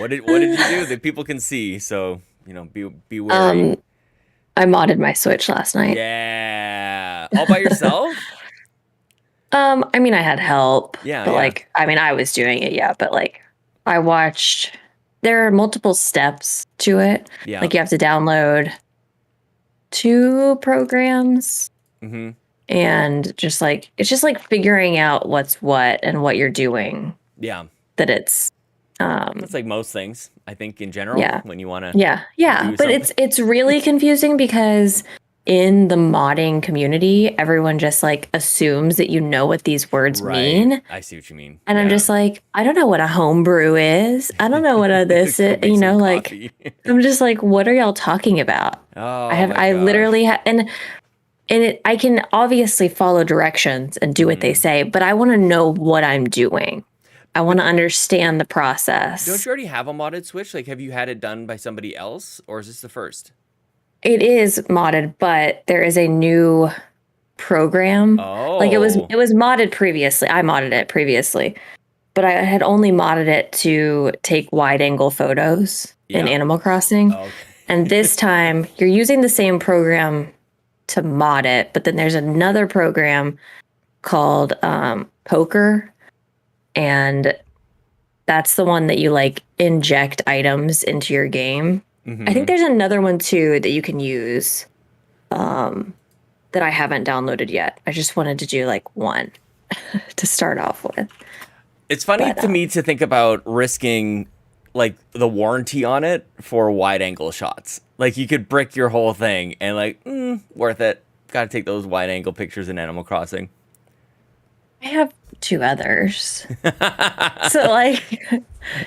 What did you do that people can see? So, be wary. I modded my Switch last night. Yeah. All by yourself? I mean, I had help. Yeah, But yeah. I was doing it, yeah. But I watched. There are multiple steps to it. Yeah. Like you have to download 2 programs. Mm-hmm. And it's just figuring out what's what and what you're doing. Yeah. That it's. That's like most things, I think, in general. Yeah. When you want to. Yeah. But something. it's really confusing because in the modding community, everyone just assumes that you know what these words mean. I see what you mean. And I'm just I don't know what a homebrew is. I don't know what this is. I'm just what are y'all talking about? Oh, I literally I can obviously follow directions and do what they say, but I want to know what I'm doing. I want to understand the process. Don't you already have a modded Switch? Have you had it done by somebody else, or is this the first? It is modded, but there is a new program. Oh. It was modded previously. I modded it previously, but I had only modded it to take wide-angle photos in Animal Crossing. Okay. And this time, you're using the same program to mod it, but then there's another program called Poker, and that's the one that you inject items into your game. I think there's another one too that you can use that I haven't downloaded yet. I just wanted to do one to start off with. It's funny to me to think about risking the warranty on it for wide angle shots. You could brick your whole thing and worth it. Got to take those wide angle pictures in Animal Crossing. I have 2 others. So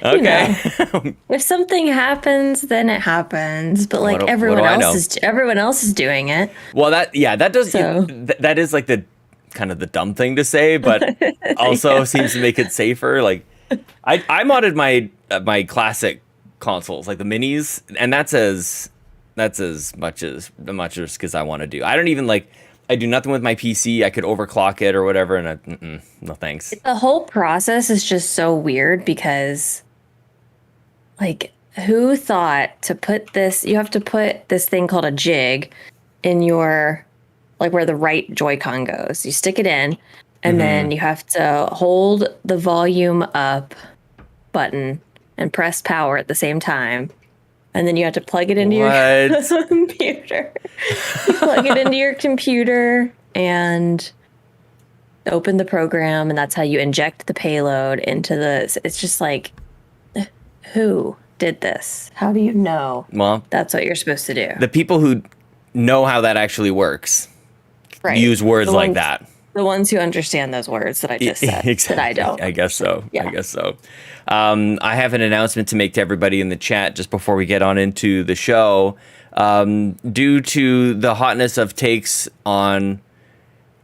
okay. If something happens, then it happens. But everyone else is doing it. Well, that does that is the kind of the dumb thing to say, but also seems to make it safer. I modded my classic consoles, the minis, and that's as much as because I want to do. I don't even I do nothing with my PC. I could overclock it or whatever, and no thanks. The whole process is just so weird because, who thought to put this? You have to put this thing called a jig in your, where the right Joy-Con goes. You stick it in, and then you have to hold the volume up button and press power at the same time. And then you have to plug it into your computer. You plug it into your computer and open the program, and that's how you inject the payload into the... It's just who did this? How do you know? Well, that's what you're supposed to do. The people who know how that actually works use words like that. The ones who understand those words that I just said, exactly. That I don't. I guess so. Yeah. I guess so. I have an announcement to make to everybody in the chat just before we get on into the show. Due to the hotness of takes on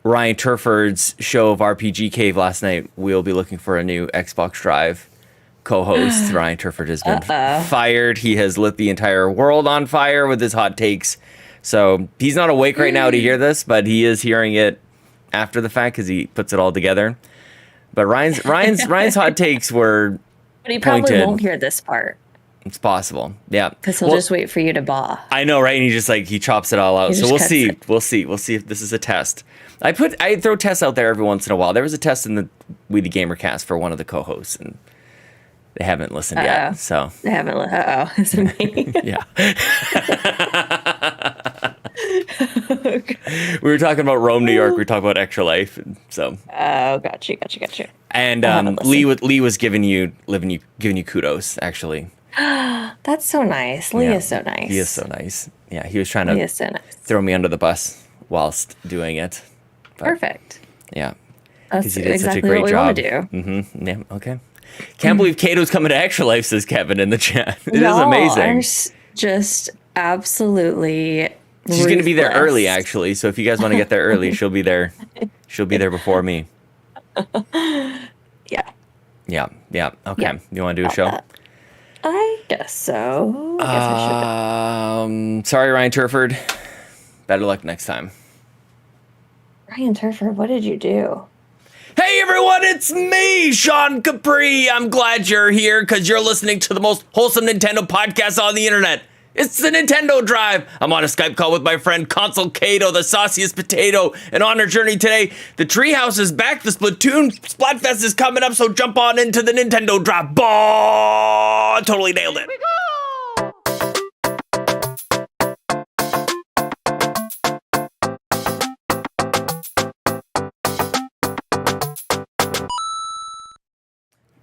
Ryan Turford's show of RPG Cave last night, we'll be looking for a new Xbox Drive co-host. Ryan Turford has been fired. He has lit the entire world on fire with his hot takes. So he's not awake right now to hear this, but he is hearing it after the fact because he puts it all together. But Ryan's hot takes were But he probably pointed. Won't hear this part. It's possible. Yeah. Because he'll just wait for you to baw. I know, right? And he just he chops it all out. So we'll see. We'll see if this is a test. I throw tests out there every once in a while. There was a test in the We the GamerCast for one of the co-hosts, and they haven't listened yet. So they haven't. Is it me? Yeah. We were talking about Rome, New York. We were talking about Extra Life, and so. Oh, got you. And Lee was giving you kudos, actually. That's so nice. Lee is so nice. He is so nice. Yeah, he was trying to throw me under the bus whilst doing it. But, perfect. Yeah. That's he did exactly such a great what job. We want to do. Mm-hmm. Yeah. Okay. Can't believe Caito's coming to Extra Life, says Kevin in the chat. It is amazing. Just absolutely. She's going to be there early, actually. So if you guys want to get there early, she'll be there. She'll be there before me. Yeah. Yeah. Okay. Yeah. You want to do a show? I guess so. Sorry, Ryan Turford. Better luck next time. Ryan Turford, what did you do? Hey everyone, it's me, Sean Capri. I'm glad you're here because you're listening to the most wholesome Nintendo podcast on the internet. It's the Nintendo Drive. I'm on a Skype call with my friend Console Caito, the sauciest potato, and on our journey today, the Treehouse is back. The Splatfest is coming up, so jump on into the Nintendo Drive. Bah! Totally nailed it.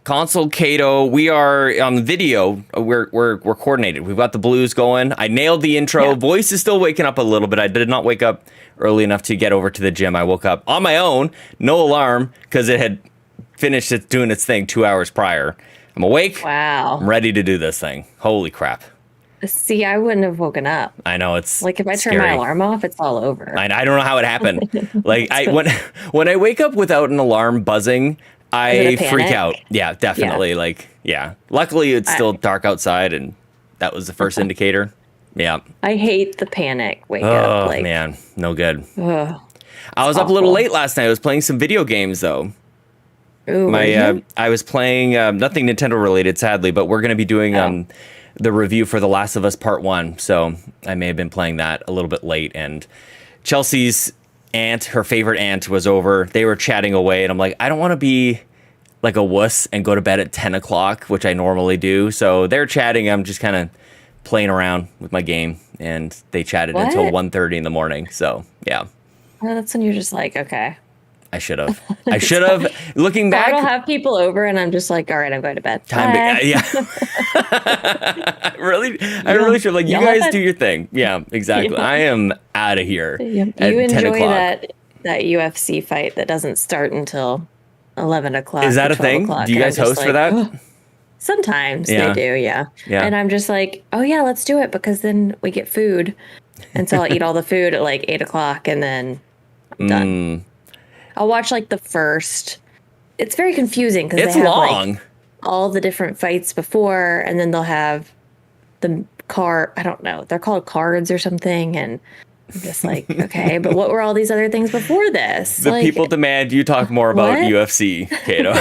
Console Caito, we are on the video. We're coordinated. We've got the blues going. I nailed the intro. Yeah. Voice is still waking up a little bit. I did not wake up early enough to get over to the gym. I woke up on my own, no alarm, because it had finished doing its thing 2 hours prior. I'm awake. Wow. I'm ready to do this thing. Holy crap. See, I wouldn't have woken up. I know, it's like if I scary. turn my alarm off, it's all over. I don't know how it happened. Like when I wake up without an alarm buzzing, I freak out. Yeah, definitely. Yeah. Like, yeah. Luckily, it's still dark outside, and that was the first indicator. Yeah. I hate the panic wake up. Oh, man. No good. I was up a little late last night. I was playing some video games, though. Ooh, I was playing nothing Nintendo related, sadly, but we're going to be doing the review for The Last of Us Part 1. So I may have been playing that a little bit late. And Chelsea's aunt, her favorite aunt, was over. They were chatting away, and I'm like, I don't want to be like a wuss and go to bed at 10 o'clock, which I normally do. So they're chatting. I'm just kind of playing around with my game, and they chatted until 1:30 in the morning. So, yeah. Well, that's when you're just like, okay. I should have. Looking back. I don't have people over, and I'm just like, all right, I'm going to bed. Yeah. I really should. Like, you guys do your thing. Yeah, exactly. Yeah. I am out of here. You enjoy that UFC fight that doesn't start until 11 o'clock. Is that a thing? Do you guys host for that? Oh. Sometimes they do, yeah. And I'm just like, oh, yeah, let's do it, because then we get food. And so I'll eat all the food at like 8 o'clock, and then I'm done. I'll watch like the first. It's very confusing because they have long. Like all the different fights before, and then they'll have the I don't know. They're called cards or something, and I'm just like, okay, but what were all these other things before this? The people demand you talk more about UFC, Caito.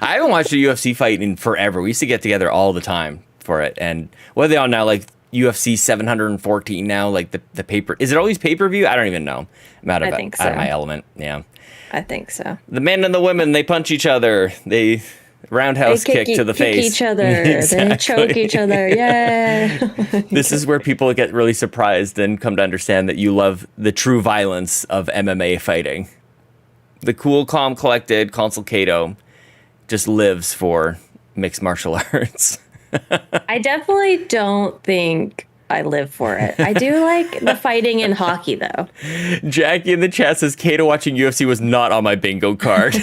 I haven't watched a UFC fight in forever. We used to get together all the time for it, and what are they on now? Like UFC 714 now, like the paper. Is it always pay-per-view? I don't even know. I'm out of my element. Yeah. I think so. The men and the women, they punch each other. They roundhouse kick to the face. They kick each other. Exactly. They choke each other. Yeah. This is where people get really surprised and come to understand that you love the true violence of MMA fighting. The cool, calm, collected Console Caito just lives for mixed martial arts. I definitely don't think I live for it. I do like the fighting in hockey, though. Jackie in the chat says Caito watching UFC was not on my bingo card.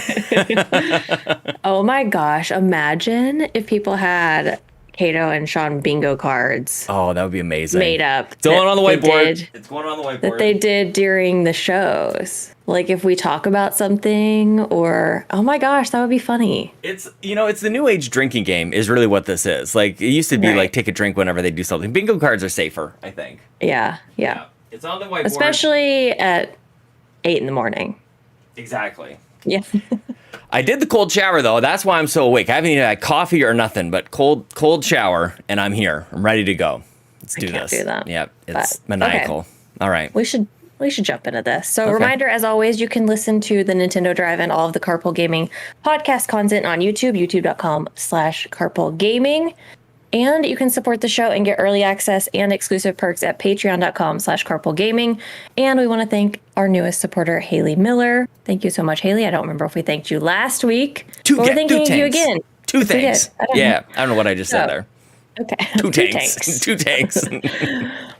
Oh my gosh. Imagine if people had Caito and Sean bingo cards. Oh, that would be amazing. Made up. It's going on the whiteboard. It's going on the whiteboard. That they did during the shows. Like if we talk about something, or, oh my gosh, that would be funny. It's the new age drinking game is really what this is. Like it used to be like take a drink whenever they do something. Bingo cards are safer, I think. Yeah. It's on the whiteboard. Especially at 8 in the morning. Exactly. Yeah. I did the cold shower though. That's why I'm so awake. I haven't even had coffee or nothing, but cold shower, and I'm here. I'm ready to go. Let's do this. Do that. Yeah, it's maniacal. Okay. All right. We should jump into this. So reminder, as always, you can listen to the Nintendo Drive and all of the Carpool Gaming podcast content on YouTube, youtube.com/carpoolgaming. And you can support the show and get early access and exclusive perks at patreon.com/carpoolgaming. And we want to thank our newest supporter, Haley Miller. Thank you so much, Haley. I don't remember if we thanked you last week. We're thanking you again. Two thanks. I don't know what I just said there. Okay. Two tanks. Two tanks.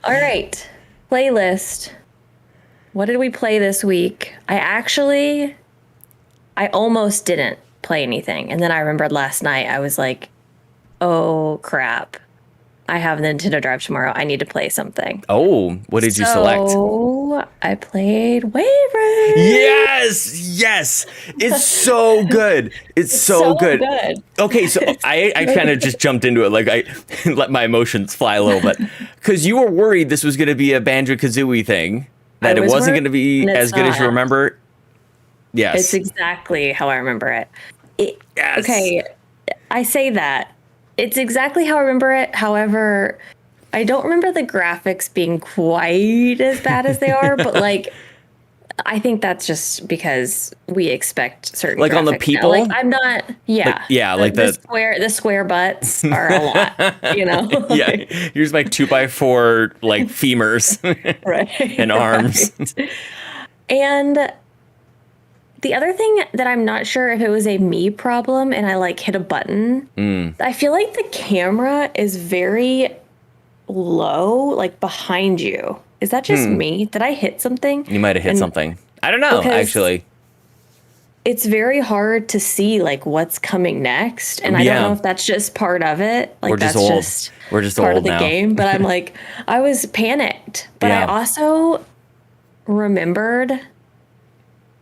All right. Playlist. What did we play this week? I almost didn't play anything. And then I remembered last night, I was like, oh, crap. I have the Nintendo Drive tomorrow. I need to play something. Oh, what did you select? Oh, I played Wave Race. Yes. It's so good. It's so good. Okay, so I kind of just jumped into it. Like I let my emotions fly a little bit. Because you were worried this was going to be a Banjo-Kazooie thing. That it wasn't going to be as good as you remember. Yes. It's exactly how I remember it. Yes. Okay, I say that. It's exactly how I remember it. However, I don't remember the graphics being quite as bad as they are, but like, I think that's just because we expect certain like on the graphics now. people. Like I'm not, yeah, the square butts are a lot, you know. Yeah, here's my 2x4 like femurs, right, and arms. Right. And the other thing that I'm not sure if it was a me problem and I like hit a button. I feel like the camera is very low, like behind you. Is that just me? Did I hit something? You might have hit something. I don't know, actually. It's very hard to see like what's coming next. And I don't know if that's just part of it. Like We're just that's old. just We're just part old of the now. game. But I'm like, I was panicked. But I also remembered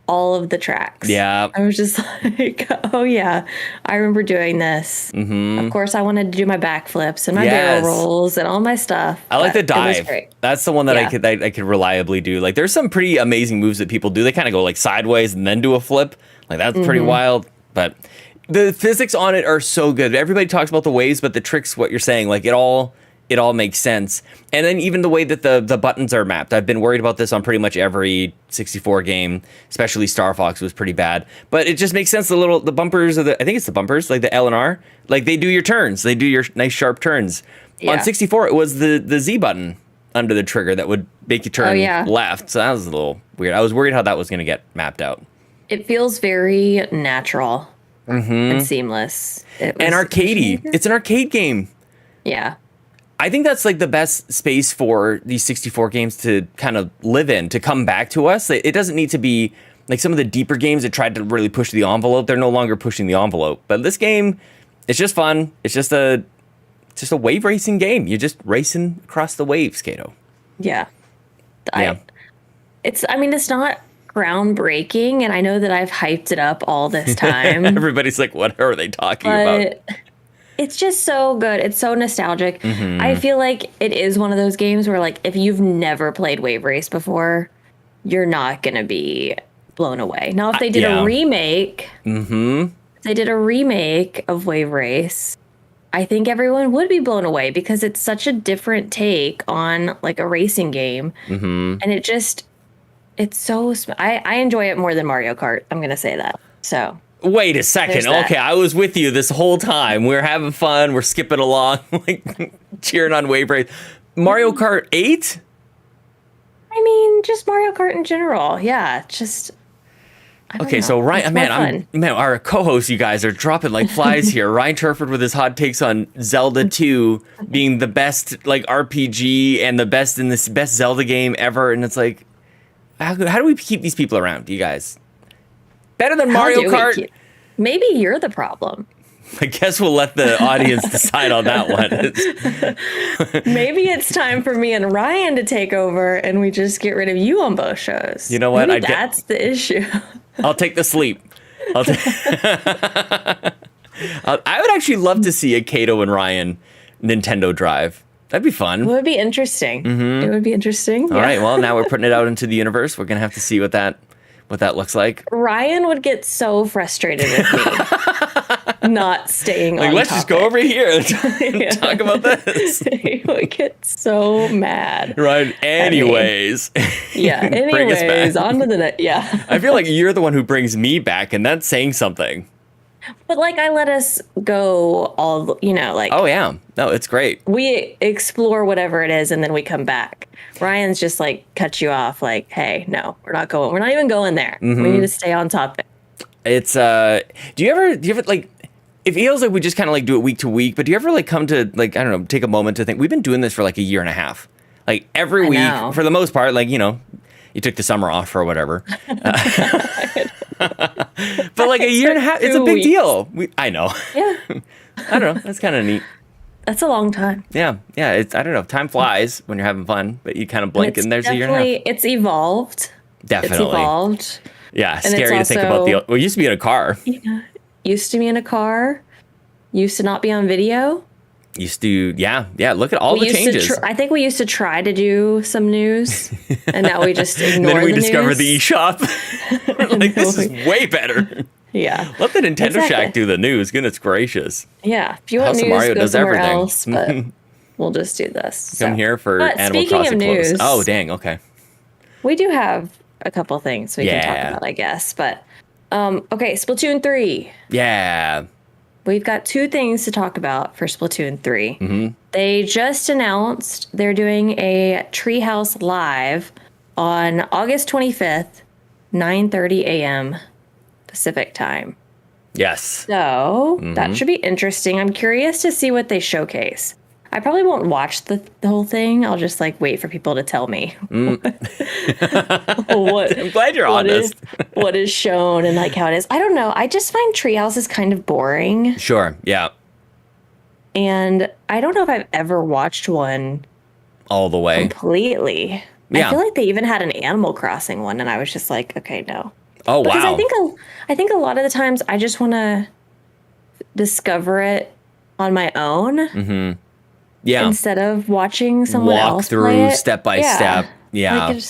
all of the tracks. Yeah. I was just like, oh yeah, I remember doing this. Of course, I wanted to do my backflips and my barrel rolls and all my stuff. I like the dive. That's the one that I could reliably do. Like there's some pretty amazing moves that people do. They kind of go like sideways and then do a flip. Like that's pretty wild. But the physics on it are so good. Everybody talks about the waves, but the tricks, what you're saying, like it all makes sense. And then even the way that the buttons are mapped. I've been worried about this on pretty much every 64 game, especially Star Fox was pretty bad. But it just makes sense. The bumpers I think it's the bumpers, like the L and R, like they do your turns. They do your nice sharp turns. Yeah. On 64, it was the Z button under the trigger that would make you turn left. So that was a little weird. I was worried how that was going to get mapped out. It feels very natural and seamless. And arcadey. It's an arcade game. Yeah. I think that's like the best space for these 64 games to kind of live in, to come back to us. It doesn't need to be like some of the deeper games that tried to really push the envelope. They're no longer pushing the envelope. But this game, it's just fun. It's just a wave racing game. You're just racing across the waves, Caito. Yeah. It's not groundbreaking, and I know that I've hyped it up all this time. Everybody's like, what are they talking about? It's just so good. It's so nostalgic. I feel like it is one of those games where, like, if you've never played Wave Race before, you're not going to be blown away. Now, if they did a remake, if they did a remake of Wave Race, I think everyone would be blown away because it's such a different take on, like, a racing game. And it's so... I enjoy it more than Mario Kart. I'm going to say that. So... Wait a second. Okay, I was with you this whole time. We're having fun. We're skipping along, like cheering on Wave Race. Mario Kart 8? I mean, just Mario Kart in general. Yeah, just... Okay, so Ryan, our co-hosts, you guys are dropping like flies here. Ryan Turford with his hot takes on Zelda 2 being the best like RPG and the best in this best Zelda game ever, and it's like, how do we keep these people around, you guys? Better than Mario Kart? Maybe you're the problem. I guess we'll let the audience decide on that one. Maybe it's time for me and Ryan to take over and we just get rid of you on both shows. You know what? Maybe that's the issue. I'll take the sleep. I would actually love to see a Caito and Ryan Nintendo Drive. That'd be fun. It would be interesting. It would be interesting. All right. Well, now we're putting it out into the universe. We're going to have to see what that looks like. Ryan would get so frustrated with me not staying on let's topic. just go over here and talk about this. He would get so mad. Right. Anyways. Anyways, on to the next. Yeah. I feel like you're the one who brings me back, and that's saying something. But like, I let us go all, like. Oh, yeah. No, it's great. We explore whatever it is, and then we come back. Ryan's just like cuts you off like, hey, no, we're not going. We're not even going there. We need to stay on topic. It's, do you ever like, it feels like we just kind of like do it week to week, but do you ever like come to like, I don't know, take a moment to think, we've been doing this for like a year and a half. Like every week, for the most part, like, you took the summer off or whatever. But like a year and a half, it's a big deal. I know. Yeah. I don't know. That's kind of neat. That's a long time. Yeah. Yeah. I don't know. Time flies when you're having fun, but you kind of blink and there's a year and a half. It's evolved. Definitely. It's evolved. Yeah. Scary to think about it used to be in a car. Used to be in a car. Used to not be on video. Used to, yeah. Look at all the changes. I think we used to try to do some news, and now we just ignore Then we the discovered news. the eShop. Like, this is way better. Yeah. Let the Nintendo Shack do the news. Goodness gracious. Yeah. If you want House of news, Mario go does somewhere everything. else, but we'll just do this. Come here for but Animal speaking Crossing of news, clothes. Oh, dang. Okay. We do have a couple things we can talk about, I guess. But, okay, Splatoon 3. Yeah. We've got two things to talk about for Splatoon 3. Mm-hmm. They just announced they're doing a Treehouse Live on August 25th, 9:30 a.m. Pacific time. Yes. So that should be interesting. I'm curious to see what they showcase. I probably won't watch the whole thing. I'll just like wait for people to tell me what. I'm glad you're honest. What is shown and like how it is. I don't know. I just find Treehouse is kind of boring. Sure. Yeah. And I don't know if I've ever watched one all the way completely. Yeah. I feel like they even had an Animal Crossing one, and I was just like, okay, no. Oh, because wow. I think a lot of the times I just want to discover it on my own. Yeah. Instead of watching someone walk else through play it. step by step. Yeah. Like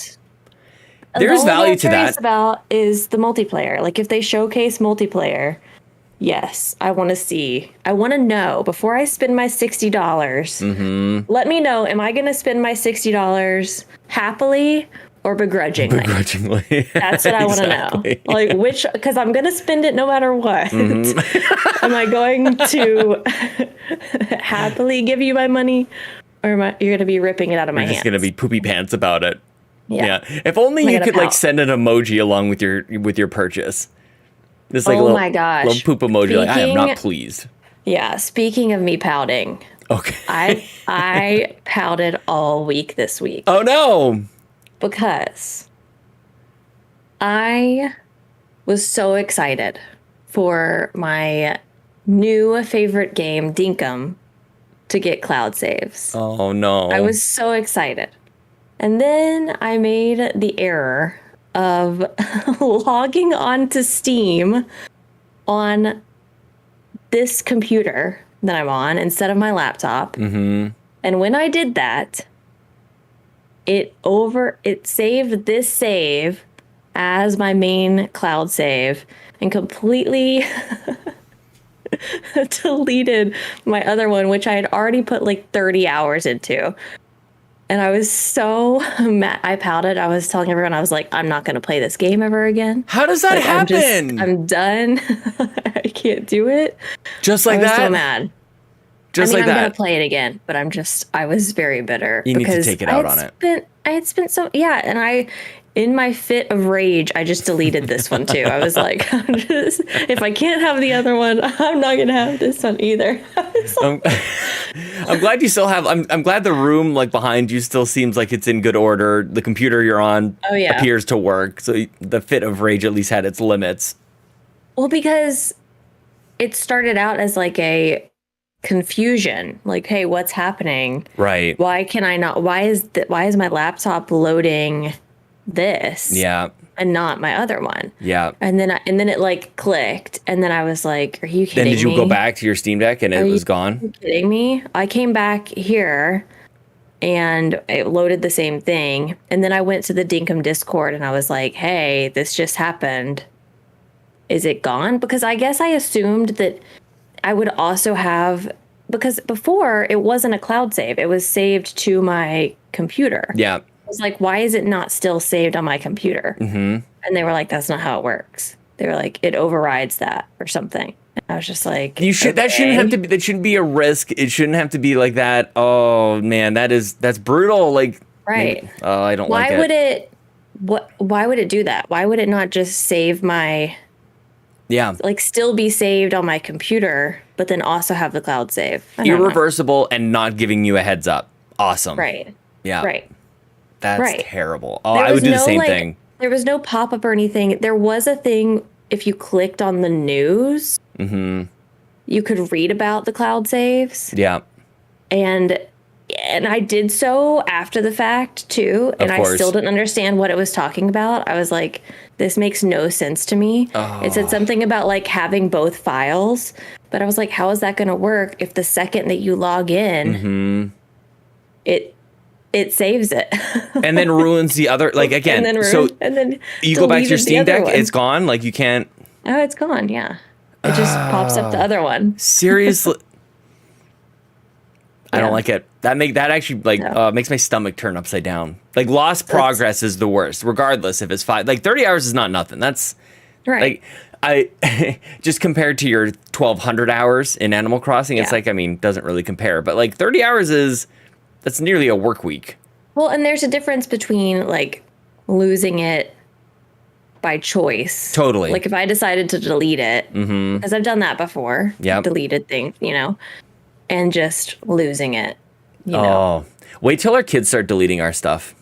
there's value to that. About is the multiplayer. Like if they showcase multiplayer, yes, I want to see. I want to know before I spend my $60. Let me know. Am I going to spend my $60 happily or begrudgingly? Begrudgingly. That's what I want to know. Like which, because I'm going to spend it no matter what. Am I going to happily give you my money, or you're going to be ripping it out of my hands? You're just going to be poopy pants about it. Yeah. If only you could like send an emoji along with your purchase. Just like a little, my gosh. Little poop emoji. Like, I am not pleased. Yeah. Speaking of me pouting. Okay. I pouted all week this week. Oh no. Because I was so excited for my new favorite game, Dinkum, to get cloud saves. Oh no. I was so excited. And then I made the error of logging onto Steam on this computer that I'm on instead of my laptop. And when I did that, it saved this save as my main cloud save and completely deleted my other one, which I had already put like 30 hours into. And I was so mad. I pouted. I was telling everyone, I was like, I'm not going to play this game ever again. How does that happen? I'm done. I can't do it. Just like that? I was so mad. I'm going to play it again, but I was very bitter. You need to take it out on it. I had spent and in my fit of rage, I just deleted this one too. I was like, if I can't have the other one, I'm not going to have this one either. I'm glad you still have, I'm glad the room like behind you still seems like it's in good order. The computer you're on appears to work. So the fit of rage at least had its limits. Well, because it started out as like a confusion, like, hey, what's happening? Right. Why is my laptop loading this? Yeah. And not my other one. Yeah. And then it like clicked, and then I was like, are you kidding me? Then did you go back to your Steam Deck and it was gone? Are you kidding me? I came back here and it loaded the same thing. And then I went to the Dinkum Discord and I was like, hey, this just happened. Is it gone? Because I guess I assumed that I would also have, because before it wasn't a cloud save. It was saved to my computer. Yeah. I was like, why is it not still saved on my computer? And they were like, that's not how it works. They were like, it overrides that or something. And I was just like, that shouldn't have to be, that shouldn't be a risk. It shouldn't have to be like that. Oh man, that's brutal. Like, right. I don't like it. Why would it do that? Why would it not just save my, like still be saved on my computer, but then also have the cloud save? Irreversible and not giving you a heads up. Awesome. Right. Yeah. Right. That's terrible. Oh, I would do the same thing. There was no pop-up or anything. There was a thing, if you clicked on the news, you could read about the cloud saves. Yeah. And I did so after the fact, too. And I still didn't understand what it was talking about. I was like, this makes no sense to me. It said something about, like, having both files. But I was like, how is that going to work if the second that you log in, it saves it, and then ruins the other? Like again, and then you go back to your Steam Deck, it's gone. Like you can't. Oh, it's gone. Yeah, it just pops up the other one. Seriously. I don't like it. That actually makes my stomach turn upside down. Like lost progress is the worst, regardless if it's 30 hours is not nothing. That's right. Like I just compared to your 1,200 hours in Animal Crossing, it's doesn't really compare. But like 30 hours that's nearly a work week. Well, and there's a difference between like losing it by choice. Totally. Like if I decided to delete it, because I've done that before. Yeah. Deleted things, and just losing it. Wait till our kids start deleting our stuff.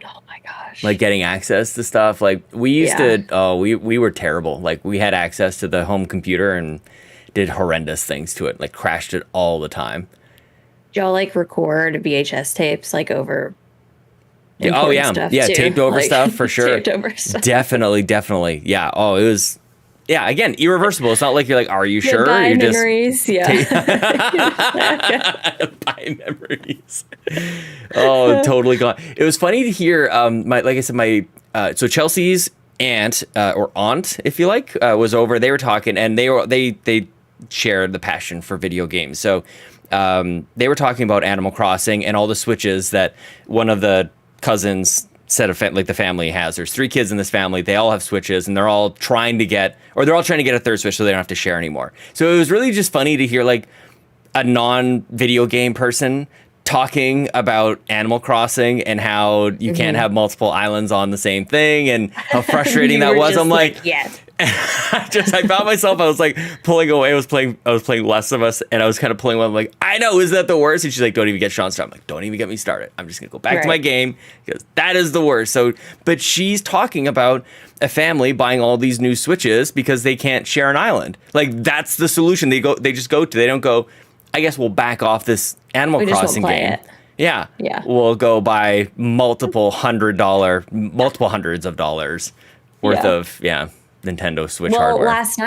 Oh my gosh. Like getting access to stuff. Like we used to, we were terrible. Like we had access to the home computer and did horrendous things to it. Like crashed it all the time. Did y'all like record VHS tapes like over? Stuff too? Taped over stuff for sure. Taped over stuff. Definitely. Yeah. Oh, it was. Yeah, again, irreversible. It's not like you're like, are you sure? Buy You're memories, buy memories. Oh, totally gone. It was funny to hear. So Chelsea's aunt or aunt, if you like, was over. They were talking, and they shared the passion for video games. So they were talking about Animal Crossing and all the Switches that one of the cousins said the family has. There's 3 kids in this family. They all have Switches, and they're all trying to get a 3rd Switch so they don't have to share anymore. So it was really just funny to hear like a non-video game person talking about Animal Crossing and how you can't have multiple islands on the same thing and how frustrating that was. I'm like, yes. I found myself, I was like pulling away. I was playing Less of Us, and I was kind of pulling away. I'm like, I know, isn't that the worst? And she's like, don't even get Sean started. I'm like, don't even get me started. I'm just gonna go back to my game because that is the worst. So, but she's talking about a family buying all these new Switches because they can't share an island. Like that's the solution. They just go to. They don't go, I guess we'll back off this Animal Crossing game. Yeah. We'll go buy multiple hundreds of dollars worth of Nintendo Switch hardware. Last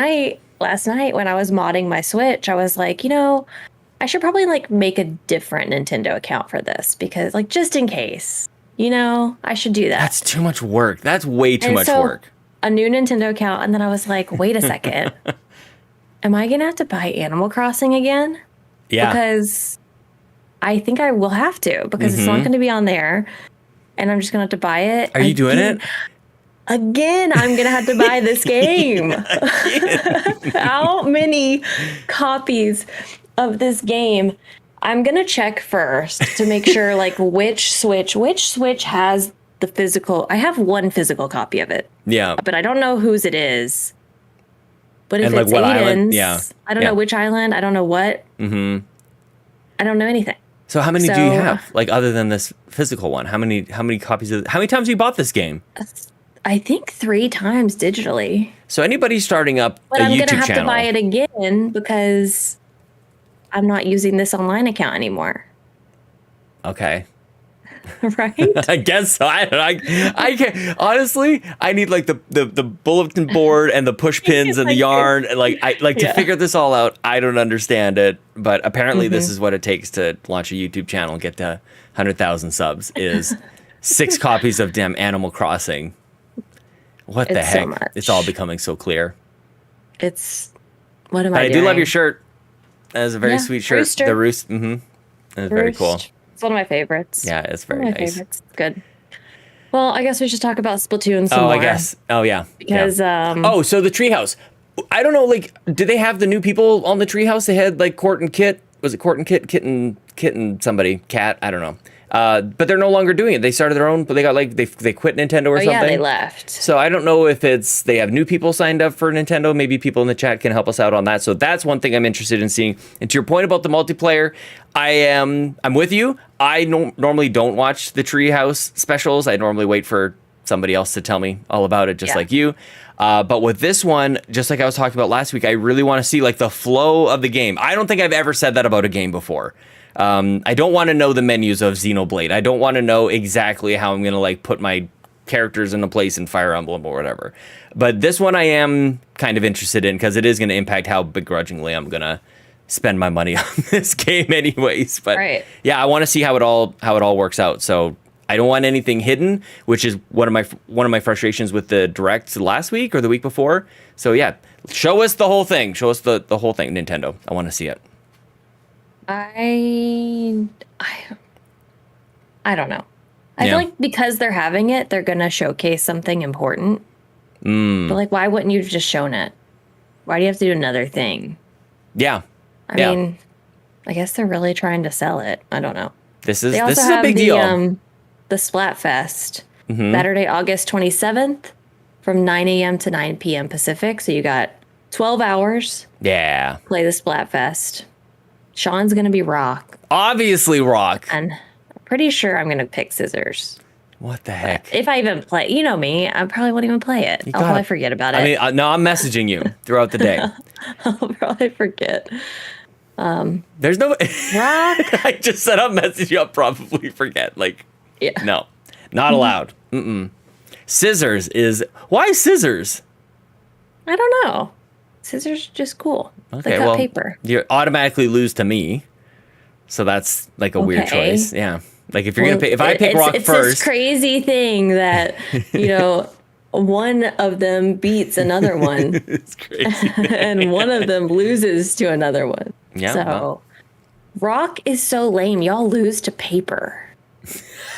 night when I was modding my Switch, I was like, I should probably like make a different Nintendo account for this because like just in case, I should do that. That's too much work. That's way too much work. A new Nintendo account, and then I was like, wait a second. Am I gonna have to buy Animal Crossing again? Yeah. Because I think I will have to because it's not going to be on there, and I'm just gonna have to buy it. Are you doing it? Again, I'm going to have to buy this game. How many copies of this game? I'm going to check first to make sure like which Switch has the physical. I have one physical copy of it. Yeah. But I don't know whose it is. But if and it's like what Aiden's, island? I don't know which island. I don't know what. Mm-hmm. I don't know anything. So how many do you have? Like other than this physical one? How many copies how many times have you bought this game? I think 3 times digitally. So anybody starting up but a I'm YouTube gonna have channel, to buy it again because I'm not using this online account anymore. Okay. Right? I guess so. I can't honestly. I need like the bulletin board and the push pins and the yarn and to figure this all out. I don't understand it, but apparently this is what it takes to launch a YouTube channel and get to 100,000 subs. Is 6 copies of damn Animal Crossing. What the heck? So it's all becoming so clear. What am I doing? I do love your shirt. That is a very sweet shirt. Rooster. The roost. Mm-hmm. That's very cool. It's one of my favorites. Yeah, it's very nice. Favorites. Good. Well, I guess we should talk about Splatoon some more. I guess. Oh, yeah. Because, so the treehouse. I don't know, like, do they have the new people on the treehouse? They had, like, Court and Kit. Was it Court and Kit? Kit and somebody. Cat? I don't know. But they're no longer doing it. They started their own, but they got like they quit Nintendo or something. Yeah, they left. So I don't know if they have new people signed up for Nintendo. Maybe people in the chat can help us out on that. So that's one thing I'm interested in seeing. And to your point about the multiplayer, I'm with you. I normally don't watch the Treehouse specials. I normally wait for somebody else to tell me all about it, just like you. But with this one, just like I was talking about last week, I really want to see like the flow of the game. I don't think I've ever said that about a game before. I don't want to know the menus of Xenoblade. I don't want to know exactly how I'm going to like put my characters in a place in Fire Emblem or whatever. But this one I am kind of interested in because it is going to impact how begrudgingly I'm going to spend my money on this game anyways. But yeah, I want to see how it all works out. So I don't want anything hidden, which is one of my frustrations with the Direct last week or the week before. So yeah, show us the whole thing. Show us the whole thing, Nintendo. I want to see it. I don't know. I feel like because they're having it, they're going to showcase something important. But like, why wouldn't you have just shown it? Why do you have to do another thing? Yeah. I mean, I guess they're really trying to sell it. I don't know. This is a big deal. The Splatfest, Saturday, August 27th from 9 a.m. to 9 p.m. Pacific. So you got 12 hours. Yeah. Play the Splatfest. Sean's going to be Rock. Obviously Rock. And I'm pretty sure I'm going to pick Scissors. What the heck? But if I even play, you know me, I probably won't even play it. I'll probably forget about it. I mean, no, I'm messaging you throughout the day. I'll probably forget. There's no... Rock. I just said I'll message you. I'll probably forget. Like, no, not allowed. Scissors is... Why scissors? I don't know. Scissors are just cool. Okay, they cut paper. You automatically lose to me. So that's like a weird choice. Yeah. Like if you're going to pick... If I pick Rock first... It's this crazy thing that, you know... one of them beats another one. It's crazy. And one of them loses to another one. Yeah. So Rock is so lame. Y'all lose to paper.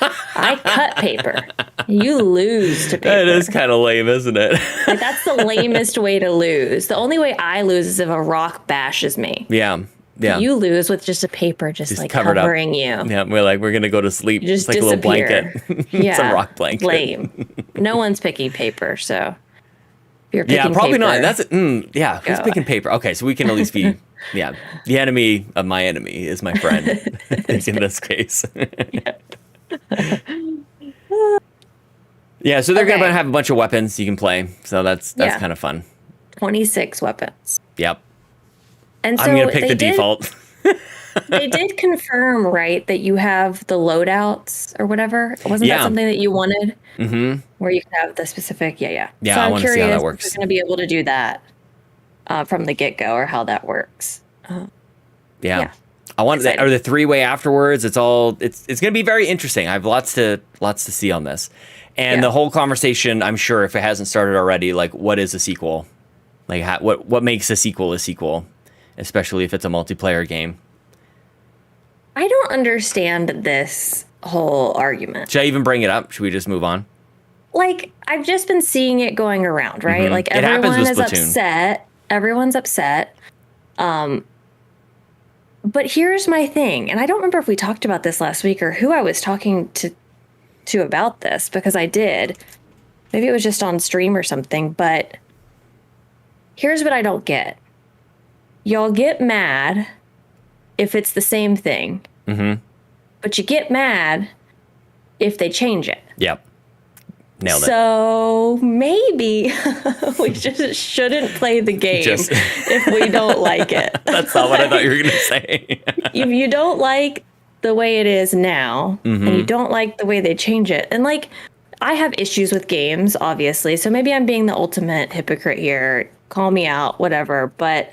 I cut paper. You lose to paper. That is kind of lame, isn't it? Like, that's the lamest way to lose. The only way I lose is if a rock bashes me. Yeah. Yeah. You lose with just a paper just like covering you. Yeah, we're going to go to sleep. You just like disappear. A little blanket. Yeah. It's a rock blanket. Lame. No one's picking paper, so if you're picking probably paper, not. That's who's picking paper? Okay, so we can at least be the enemy of my enemy is my friend in this case. Yeah, so they're going to have a bunch of weapons you can play. So that's kind of fun. 26 weapons. Yep. And so I'm going to pick the default. They did confirm, right, that you have the loadouts or whatever. Wasn't that something that you wanted? Mm-hmm. Where you could have the specific, Yeah, so I want to see how that works. If you're going to be able to do that from the get-go or how that works. Yeah. I want that. Or the three-way afterwards. It's going to be very interesting. I have lots to see on this. And the whole conversation, I'm sure, if it hasn't started already, like, what is a sequel? Like, what makes a sequel a sequel? Especially if it's a multiplayer game. I don't understand this whole argument. Should I even bring it up? Should we just move on? Like, I've just been seeing it going around, right? Mm-hmm. Like, everyone is upset. Everyone's upset. But here's my thing, and I don't remember if we talked about this last week or who I was talking to about this, because I did. Maybe it was just on stream or something, but here's what I don't get. Y'all get mad if it's the same thing, but you get mad if they change it. Yep. Nailed it. So maybe we just shouldn't play the game if we don't like it. That's not what I thought you were going to say. If you don't like the way it is now, and you don't like the way they change it, and like, I have issues with games, obviously, so maybe I'm being the ultimate hypocrite here. Call me out, whatever, but...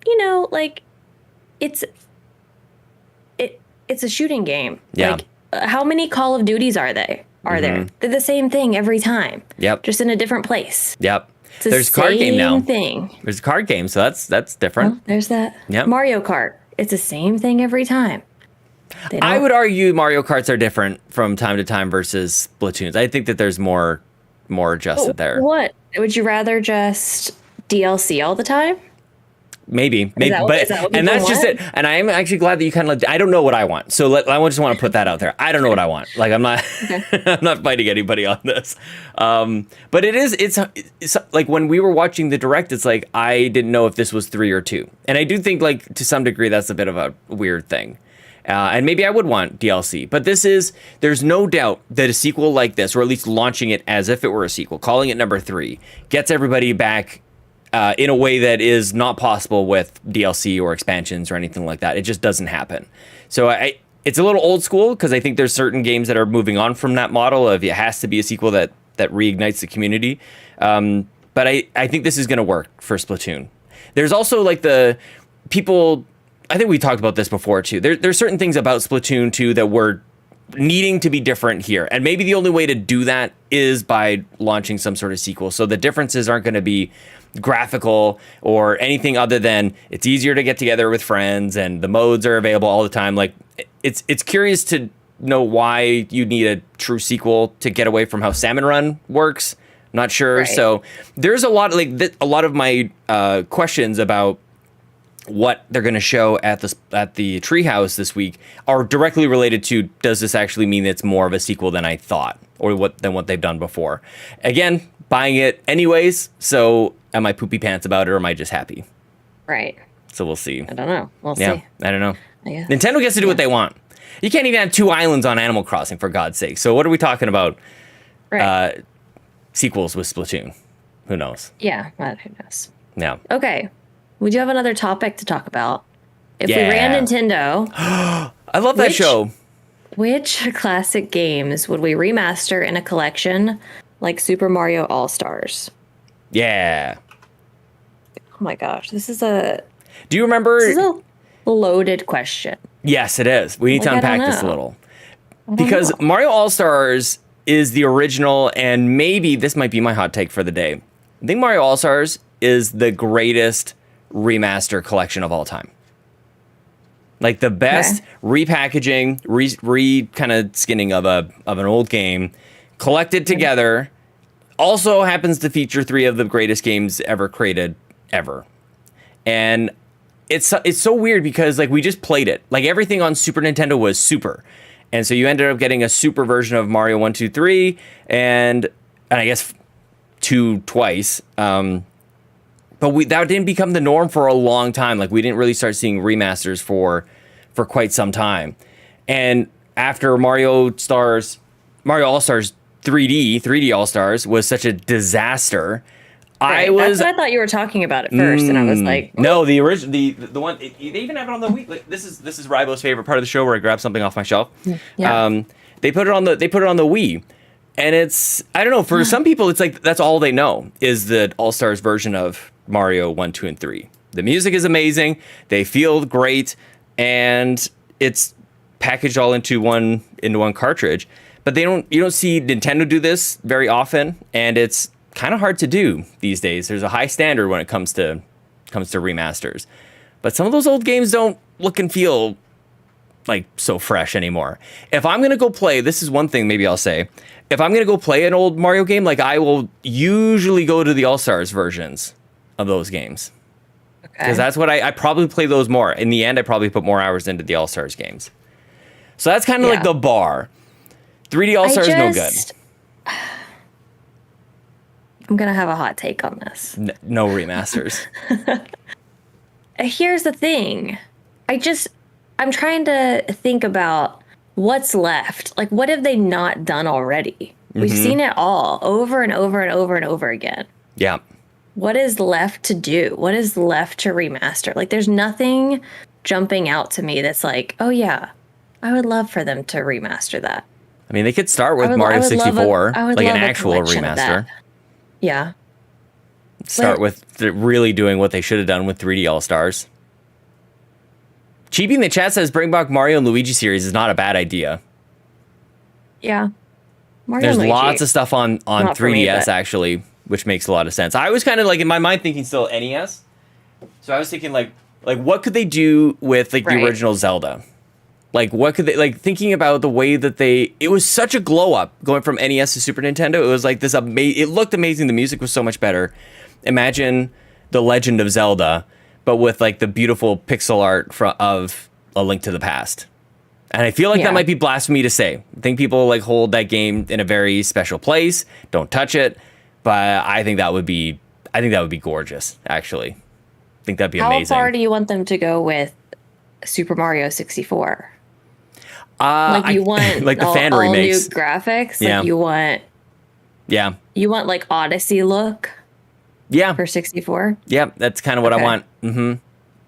you know, like, it's a shooting game. Yeah. Like, how many Call of Duties are there? They're the same thing every time. Yep. Just in a different place. Yep. It's the There's a card game now. Thing. There's a card game, so that's different. Well, there's that. Yep. Mario Kart. It's the same thing every time. I would argue Mario Karts are different from time to time versus Splatoons. I think that there's more adjusted there. What? Would you rather just DLC all the time? Maybe, but and that's just it. And I am actually glad that you kind of. I don't know what I want, so I just want to put that out there. I don't know what I want. Like, I'm not, I'm not fighting anybody on this. But it's like when we were watching the Direct, it's like I didn't know if this was 3 or 2, and I do think like to some degree that's a bit of a weird thing. And maybe I would want DLC, but there's no doubt that a sequel like this, or at least launching it as if it were a sequel, calling it number 3, gets everybody back in a way that is not possible with DLC or expansions or anything like that. It just doesn't happen. So it's a little old school because I think there's certain games that are moving on from that model of it has to be a sequel that reignites the community. But I think this is going to work for Splatoon. There's also like the people, I think we talked about this before too. There's certain things about Splatoon 2 that were needing to be different here. And maybe the only way to do that is by launching some sort of sequel. So the differences aren't going to be graphical or anything other than it's easier to get together with friends and the modes are available all the time. Like it's curious to know why you need a true sequel to get away from how Salmon Run works. Not sure. Right. So there's a lot of a lot of my questions about what they're going to show at the Treehouse this week are directly related to, does this actually mean it's more of a sequel than I thought or than what they've done before? Again, buying it anyways. So am I poopy pants about it or am I just happy? Right. So we'll see. I don't know. We'll see. I don't know. Nintendo gets to do what they want. You can't even have 2 islands on Animal Crossing, for God's sake. So what are we talking about? Right. Sequels with Splatoon. Who knows? Yeah, who knows? Yeah. Okay. We do have another topic to talk about. If we ran Nintendo... I love that show. Which classic games would we remaster in a collection like Super Mario All-Stars? Yeah. Oh my gosh. This is a... Do you remember... This is a loaded question. Yes, it is. We need to unpack this a little. Because Mario All-Stars is the original, and maybe this might be my hot take for the day. I think Mario All-Stars is the greatest remaster collection of all time. Like the best repackaging, kind of skinning of an old game, collected together. Also happens to feature 3 of the greatest games ever created, ever. And it's so weird because like we just played it. Like everything on Super Nintendo was super. And so you ended up getting a super version of Mario 1, 2, 3, and I guess 2 twice. But that didn't become the norm for a long time. Like we didn't really start seeing remasters for quite some time. And after Mario All-Stars 3D All-Stars was such a disaster. Right. That's what I thought you were talking about at first, and I was like, oh. No, the original, the one they even have it on the Wii. Like, this is Ribo's favorite part of the show where I grab something off my shelf. Yeah. They put it on the Wii, and it's, I don't know, for some people it's like that's all they know is the All-Stars version of Mario 1, 2, and 3. The music is amazing. They feel great, and it's packaged all into one cartridge. But you don't see Nintendo do this very often, and it's kind of hard to do these days. There's a high standard when it comes to remasters. But some of those old games don't look and feel like so fresh anymore. If I'm going to go play, this is one thing maybe I'll say. If I'm going to go play an old Mario game, like I will usually go to the All-Stars versions of those games. Because that's what I probably play those more. In the end, I probably put more hours into the All-Stars games. So that's kind of like the bar. 3D All-Stars, no good. I'm going to have a hot take on this. No remasters. Here's the thing. I'm trying to think about what's left. Like, what have they not done already? We've seen it all over and over and over and over again. Yeah. What is left to do? What is left to remaster? Like, there's nothing jumping out to me that's like, oh, yeah, I would love for them to remaster that. I mean, they could start with Mario 64, like an actual remaster. Yeah. Start with really doing what they should have done with 3D All-Stars. Chibi in the chat says bring back Mario and Luigi series is not a bad idea. Yeah. There's lots of stuff on 3DS actually, which makes a lot of sense. I was kind of like in my mind thinking still NES. So I was thinking like what could they do with like the original Zelda? Like what could they like thinking about the way that it was such a glow up going from NES to Super Nintendo. It was like this it looked amazing. The music was so much better. Imagine The Legend of Zelda, but with like the beautiful pixel art of A Link to the Past. And I feel like that might be blasphemy to say. I think people like hold that game in a very special place. Don't touch it. But I think that would be gorgeous, actually. I think that'd be amazing. How far do you want them to go with Super Mario 64? Like you want like the fan remakes, new graphics. Yeah. Like you want like Odyssey look. Yeah. For 64. Yeah, that's kind of what I want.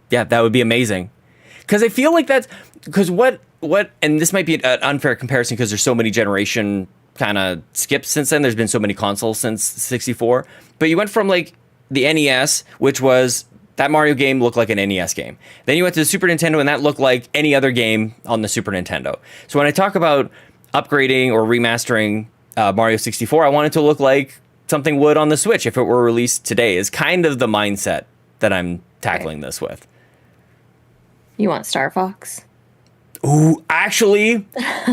Yeah, that would be amazing. Because I feel like because what, and this might be an unfair comparison because there's so many generation kind of skips since then. There's been so many consoles since 64, but you went from like the NES, which was that Mario game looked like an NES game. Then you went to the Super Nintendo and that looked like any other game on the Super Nintendo. So when I talk about upgrading or remastering Mario 64, I want it to look like something would on the Switch if it were released today, is kind of the mindset that I'm tackling this with. You want Star Fox? Ooh, actually,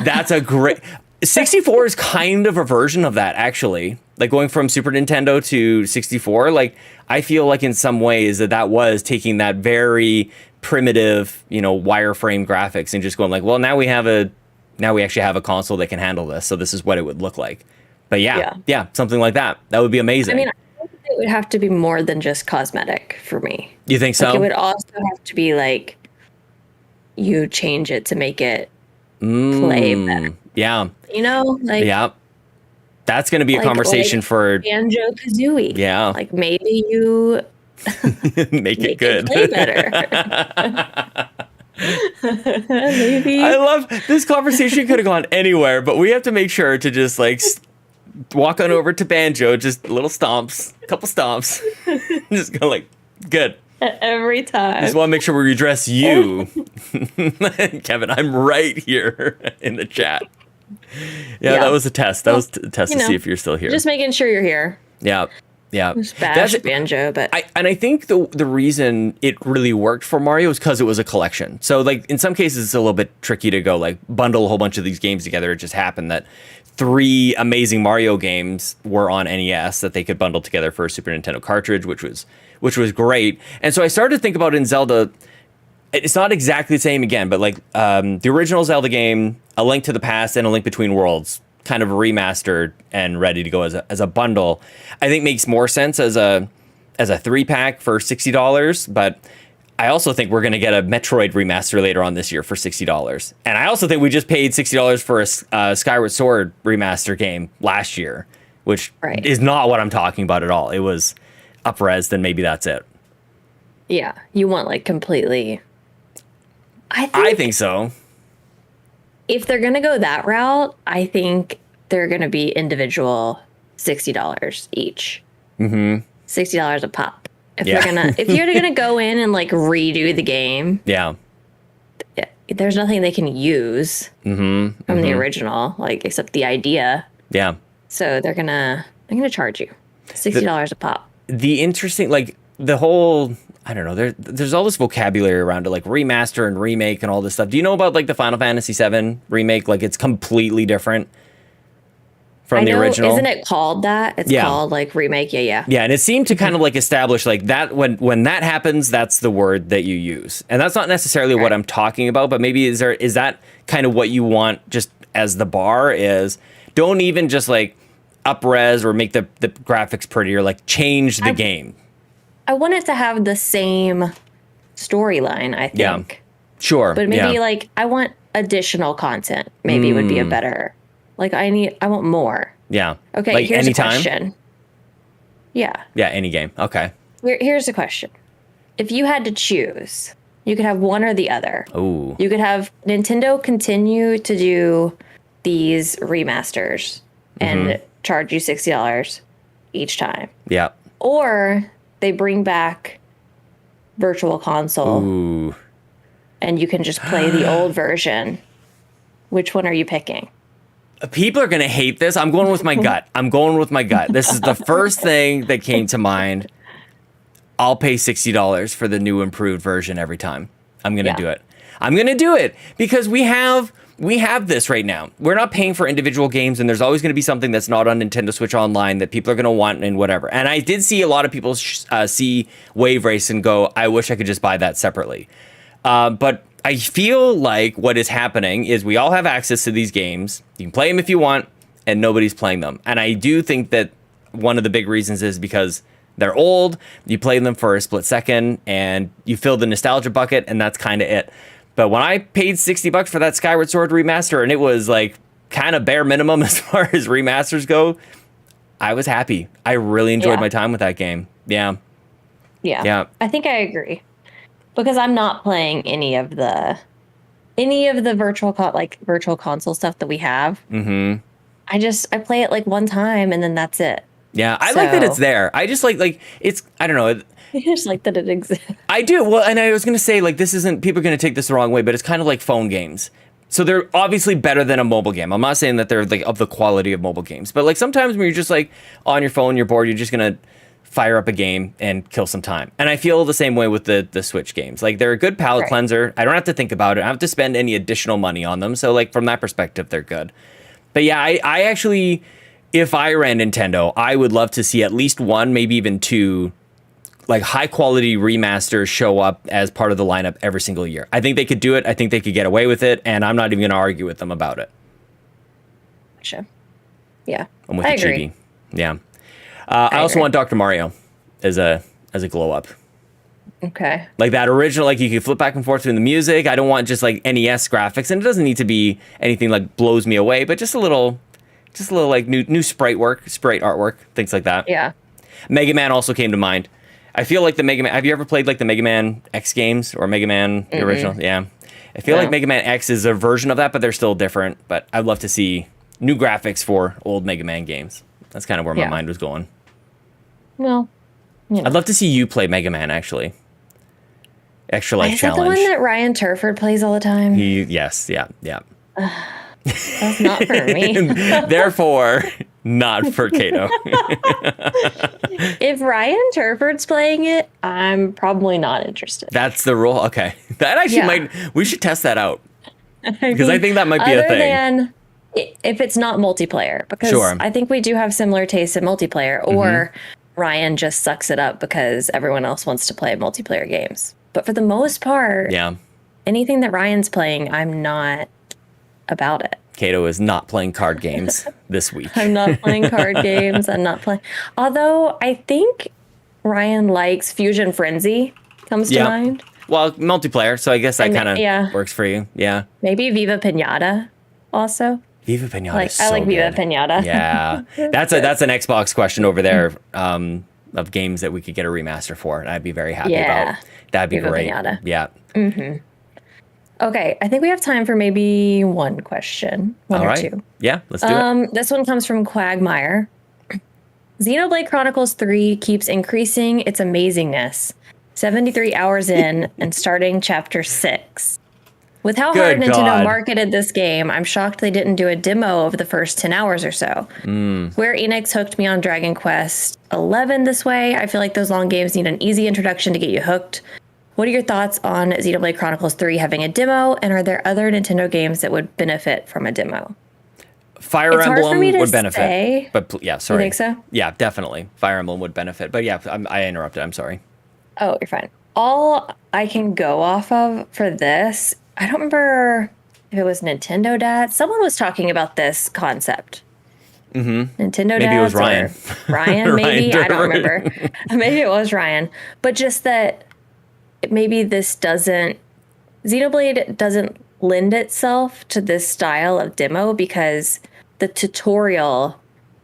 that's a great... 64 is kind of a version of that, actually. Like going from Super Nintendo to 64, like I feel like in some ways that was taking that very primitive, wireframe graphics and just going like, well, now we actually have a console that can handle this, so this is what it would look like. But yeah, something like that. That would be amazing. I mean, I think it would have to be more than just cosmetic for me. You think so? Like, it would also have to be like you change it to make it play better. Yeah. Yeah. That's going to be a conversation for Banjo-Kazooie. Yeah. Like maybe you make it good. Play better. Maybe. I love this conversation could have gone anywhere, but we have to make sure to just like walk on over to Banjo, just little stomps, couple stomps. Just go like, good. Every time. Just want to make sure we address you. Kevin, I'm right here in the chat. Yeah, that was a test. That was a test to see if you're still here. Just making sure you're here. Yeah. Just bash Banjo, but I think the reason it really worked for Mario is because it was a collection. So like in some cases it's a little bit tricky to go like bundle a whole bunch of these games together. It just happened that 3 amazing Mario games were on NES that they could bundle together for a Super Nintendo cartridge, which was great. And so I started to think about in Zelda, it's not exactly the same again, but like the original Zelda game, A Link to the Past and A Link Between Worlds, kind of remastered and ready to go as a bundle, I think makes more sense as a 3-pack for $60. But I also think we're going to get a Metroid remaster later on this year for $60. And I also think we just paid $60 for a Skyward Sword remaster game last year, which is not what I'm talking about at all. It was up-res, then maybe that's it. Yeah, you want like completely... I think so. If they're going to go that route, I think they're going to be individual $60 each. Mm-hmm. $60 a pop. If you're gonna go in and like redo the game, there's nothing they can use from the original, like except the idea. Yeah. So they're gonna charge you $60 a pop. The interesting, like the whole, I don't know, there's all this vocabulary around it, like remaster and remake and all this stuff. Do you know about like the Final Fantasy VII remake? Like it's completely different from the original. Isn't it called that? It's called like remake. Yeah. Yeah, and it seemed to kind of like establish like that when that happens, that's the word that you use. And that's not necessarily what I'm talking about, but maybe is that kind of what you want just as the bar is? Don't even just like up-res or make the graphics prettier, like change the game. I want it to have the same storyline, I think. Yeah, sure. But maybe like I want additional content. Maybe would be a better. Like I want more. Yeah. Okay. Like here's anytime? A question. Yeah. Yeah. Any game. Okay. Here's a question. If you had to choose, you could have one or the other. Ooh. You could have Nintendo continue to do these remasters and charge you $60 each time. Yeah. Or they bring back Virtual Console. Ooh. And you can just play the old version. Which one are you picking? People are going to hate this. I'm going with my gut. This is the first thing that came to mind. I'll pay $60 for the new improved version every time. I'm going to do it. I'm going to do it because we have this right now. We're not paying for individual games, and there's always going to be something that's not on Nintendo Switch Online that people are going to want and whatever. And I did see a lot of people see Wave Race and go, I wish I could just buy that separately. But I feel like what is happening is we all have access to these games. You can play them if you want, and nobody's playing them. And I do think that one of the big reasons is because they're old, you play them for a split second, and you fill the nostalgia bucket, and that's kind of it. But when I paid $60 for that Skyward Sword remaster, and it was like kind of bare minimum as far as remasters go, I was happy. I really enjoyed my time with that game. Yeah. I think I agree. Because I'm not playing any of the any of the virtual console stuff that we have. Mm-hmm. I play it like one time and then that's it. Yeah, I like that it's there. I just like it's, I don't know. I just like that it exists. I do. Well, and I was going to say, like, this isn't, people are going to take this the wrong way, but it's kind of like phone games. So they're obviously better than a mobile game. I'm not saying that they're like of the quality of mobile games, but like sometimes when you're just like on your phone, you're bored, you're just going to fire up a game and kill some time. And I feel the same way with the Switch games. Like, they're a good palate cleanser. I don't have to think about it. I don't have to spend any additional money on them. So like from that perspective, they're good. But yeah, I actually, if I ran Nintendo, I would love to see at least one, maybe even two, like high quality remasters show up as part of the lineup every single year. I think they could do it. I think they could get away with it, and I'm not even going to argue with them about it. Gotcha. Yeah, I'm with you, Chibi. Yeah. I also want Dr. Mario as a glow up. Okay. Like that original, like you can flip back and forth between the music. I don't want just like NES graphics, and it doesn't need to be anything like blows me away, but just a little like new sprite artwork, things like that. Yeah. Mega Man also came to mind. I feel like the Mega Man, have you ever played like the Mega Man X games or Mega Man, the original? Yeah. I feel like Mega Man X is a version of that, but they're still different. But I'd love to see new graphics for old Mega Man games. That's kind of where my mind was going. Well, I'd love to see you play Mega Man, actually. Extra Life Challenge. Is that the one that Ryan Turford plays all the time? Yes, yeah. That's not for me. Therefore, not for Caito. If Ryan Turford's playing it, I'm probably not interested. That's the rule? Okay. That actually we should test that out. Because I think that might be a thing. Than if it's not multiplayer. Because I think we do have similar tastes in multiplayer. Or Ryan just sucks it up because everyone else wants to play multiplayer games. But for the most part, anything that Ryan's playing, I'm not about it. Caito is not playing card games this week. I'm not playing card games. I'm not playing. Although I think Ryan likes Fusion Frenzy comes to mind. Well, multiplayer, so I guess that kind of works for you. Yeah. Maybe Viva Pinata also. Viva Pinata is so I like Viva good. Pinata. Yeah. That's an Xbox question over there of games that we could get a remaster for, and I'd be very happy about. That'd be Viva great. Pinata. Yeah. Mm-hmm. Okay, I think we have time for maybe one question. One or two. Yeah, let's do it. This one comes from Quagmire. Xenoblade Chronicles 3 keeps increasing its amazingness. 73 hours in and starting chapter 6. With how hard Nintendo marketed this game, I'm shocked they didn't do a demo of the first 10 hours or so. Square Enix hooked me on Dragon Quest 11 this way. I feel like those long games need an easy introduction to get you hooked. What are your thoughts on Xenoblade Chronicles 3 having a demo, and are there other Nintendo games that would benefit from a demo? Fire Emblem would benefit. But yeah, sorry. You think so? Yeah, definitely. Fire Emblem would benefit. But yeah, I interrupted. I'm sorry. Oh, you're fine. All I can go off of for this, I don't remember if it was Nintendo Dads. Someone was talking about this concept. Nintendo Dads. Maybe it was Ryan. Ryan, maybe. I don't remember. Maybe it was Ryan. But just that maybe Xenoblade doesn't lend itself to this style of demo because the tutorial